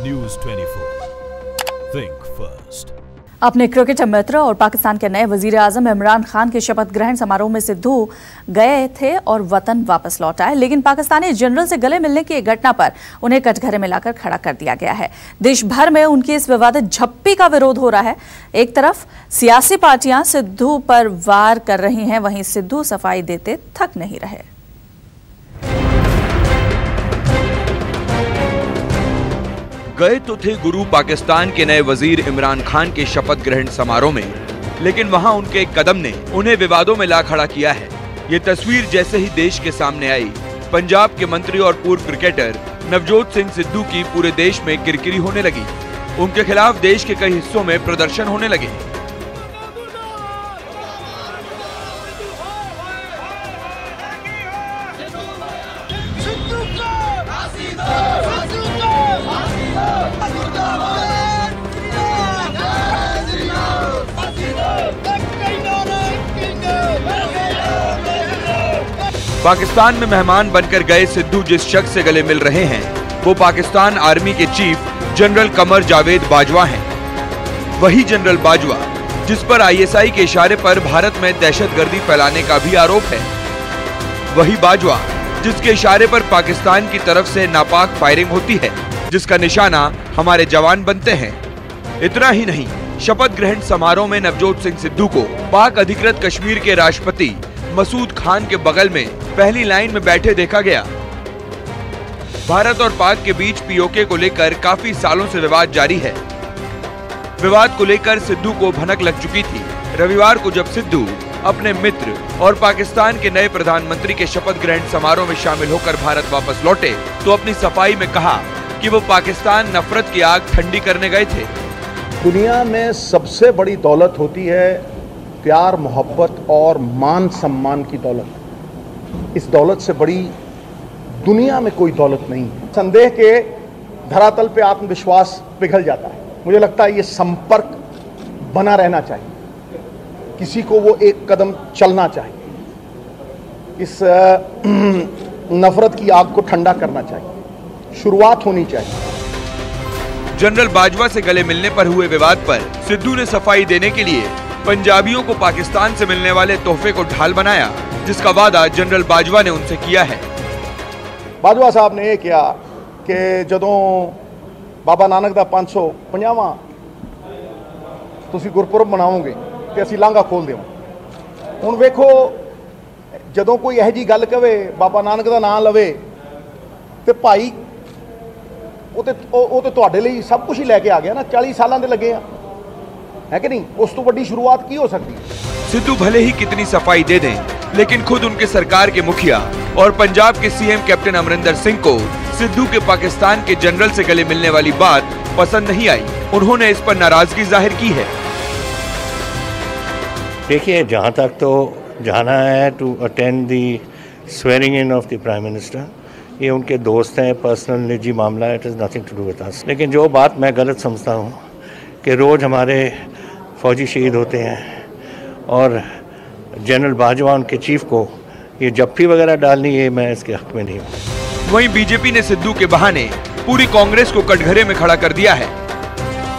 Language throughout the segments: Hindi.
News 24. Think first. अपने क्रिकेट मित्र और पाकिस्तान के नए वजीर आजम इमरान खान के शपथ ग्रहण समारोह में सिद्धू गए थे और वतन वापस लौट आए, लेकिन पाकिस्तानी जनरल से गले मिलने की एक घटना पर उन्हें कटघरे में लाकर खड़ा कर दिया गया है। देश भर में उनकी इस विवादित झप्पी का विरोध हो रहा है। एक तरफ सियासी पार्टियां सिद्धू पर वार कर रही हैं, वहीं सिद्धू सफाई देते थक नहीं रहे। गए तो थे गुरु पाकिस्तान के नए वजीर इमरान खान के शपथ ग्रहण समारोह में, लेकिन वहां उनके एक कदम ने उन्हें विवादों में ला खड़ा किया है। ये तस्वीर जैसे ही देश के सामने आई, पंजाब के मंत्री और पूर्व क्रिकेटर नवजोत सिंह सिद्धू की पूरे देश में किरकिरी होने लगी। उनके खिलाफ देश के कई हिस्सों में प्रदर्शन होने लगे। पाकिस्तान में मेहमान बनकर गए सिद्धू जिस शख्स से गले मिल रहे हैं, वो पाकिस्तान आर्मी के चीफ जनरल कमर जावेद बाजवा हैं। वही जनरल बाजवा जिस पर ISI के इशारे पर भारत में दहशतगर्दी फैलाने का भी आरोप है। वही बाजवा जिसके इशारे पर पाकिस्तान की तरफ से नापाक फायरिंग होती है, जिसका निशाना हमारे जवान बनते हैं। इतना ही नहीं, शपथ ग्रहण समारोह में नवजोत सिंह सिद्धू को पाक अधिकृत कश्मीर के राष्ट्रपति मसूद खान के बगल में पहली लाइन में बैठे देखा गया। भारत और पाक के बीच POK को लेकर काफी सालों से विवाद जारी है। विवाद को लेकर सिद्धू को भनक लग चुकी थी। रविवार को जब सिद्धू अपने मित्र और पाकिस्तान के नए प्रधानमंत्री के शपथ ग्रहण समारोह में शामिल होकर भारत वापस लौटे, तो अपनी सफाई में कहा कि वो पाकिस्तान नफरत की आग ठंडी करने गए थे। दुनिया में सबसे बड़ी दौलत होती है प्यार, मोहब्बत और मान सम्मान की दौलत। इस दौलत से बड़ी दुनिया में कोई दौलत नहीं है। संदेह के धरातल पे आत्मविश्वास पिघल जाता है। मुझे लगता है ये संपर्क बना रहना चाहिए, किसी को वो एक कदम चलना चाहिए, इस नफरत की आग को ठंडा करना चाहिए, शुरुआत होनी चाहिए। जनरल बाजवा से गले मिलने पर हुए विवाद पर सिद्धू ने सफाई देने के लिए पंजाबियों को पाकिस्तान से मिलने वाले तोहफे को ढाल बनाया, जिसका वादा जनरल बाजवा ने उनसे किया है। बाजवा साहब ने यह किया कि जदों बाबा नानक दा 550वां तुसी गुरपुरब मनाओगे तो असीं लांघा खोल देव। हुण वेखो, जदों कोई यह जी गल कहे बाबा नानक दा नाम लवे तो भाई वो तो तुहाडे लई सब कुछ ही लैके आ गया ना। 40 सालां दे लगे है कि नहीं? उस तो बड़ी शुरुआत की हो सकती है। सिद्धू भले ही कितनी सफाई दे दें, लेकिन खुद उनके सरकार के मुखिया और पंजाब के CM कैप्टन अमरिंदर सिंह को सिद्धू के पाकिस्तान के जनरल से गले मिलने वाली बात पसंद नहीं आई। उन्होंने इस पर नाराजगी जाहिर की है। देखिए, जहाँ तक तो जाना है to attend the swearing in of the prime minister, ये उनके दोस्त हैं, पर्सनल निजी मामला, it is nothing to do with us. लेकिन जो बात मैं गलत समझता हूँ कि रोज़ हमारे फौजी शहीद होते हैं और जनरल बाजवा उनके चीफ को ये जप्फी वगैरह डालनी, है मैं इसके हक में नहीं हूँ। वहीं बीजेपी ने सिद्धू के बहाने पूरी कांग्रेस को कटघरे में खड़ा कर दिया है।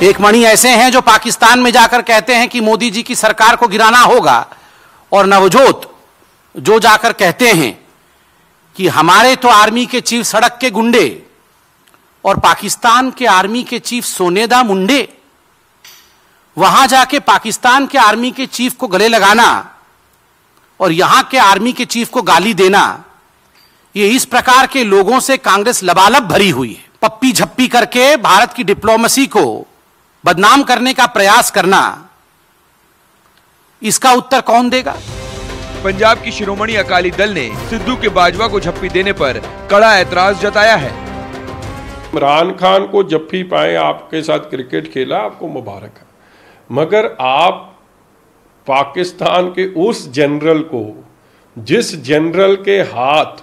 एक मणि ऐसे हैं जो पाकिस्तान में जाकर कहते हैं कि मोदी जी की सरकार को गिराना होगा, और नवजोत जो जाकर कहते हैं कि हमारे तो आर्मी के चीफ सड़क के गुंडे और पाकिस्तान के आर्मी के चीफ सोनेदा मुंडे। वहां जाके पाकिस्तान के आर्मी के चीफ को गले लगाना और यहां के आर्मी के चीफ को गाली देना, ये इस प्रकार के लोगों से कांग्रेस लबालब भरी हुई है। पप्पी झप्पी करके भारत की डिप्लोमेसी को बदनाम करने का प्रयास करना, इसका उत्तर कौन देगा? पंजाब की शिरोमणि अकाली दल ने सिद्धू के बाजवा को झप्पी देने पर कड़ा ऐतराज जताया है। इमरान खान को जप्फी पाए, आपके साथ क्रिकेट खेला, आपको मुबारक है, मगर आप पाकिस्तान के उस जनरल को, जिस जनरल के हाथ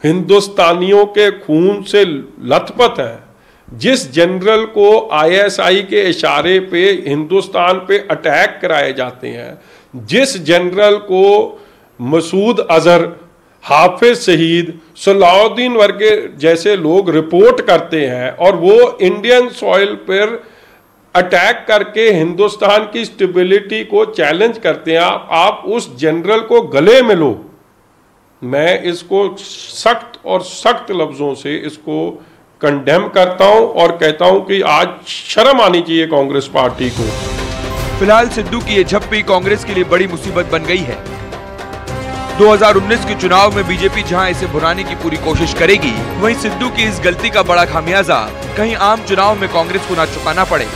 हिंदुस्तानियों के खून से लथपथ हैं, जिस जनरल को ISI के इशारे पे हिंदुस्तान पे अटैक कराए जाते हैं, जिस जनरल को मसूद अजहर हाफिज शहीद, सलाउद्दीन वर्गे जैसे लोग रिपोर्ट करते हैं और वो इंडियन सॉइल पर अटैक करके हिंदुस्तान की स्टेबिलिटी को चैलेंज करते हैं, आप उस जनरल को गले मिलो। मैं इसको सख्त और सख्त लफ्जों से इसको कंडेम करता हूं और कहता हूं कि आज शर्म आनी चाहिए कांग्रेस पार्टी को। फिलहाल सिद्धू की ये झप्पी कांग्रेस के लिए बड़ी मुसीबत बन गई है। 2019 के चुनाव में बीजेपी जहां इसे भुनाने की पूरी कोशिश करेगी, वहीं सिद्धू की इस गलती का बड़ा खामियाजा कहीं आम चुनाव में कांग्रेस को न चुकाना पड़े।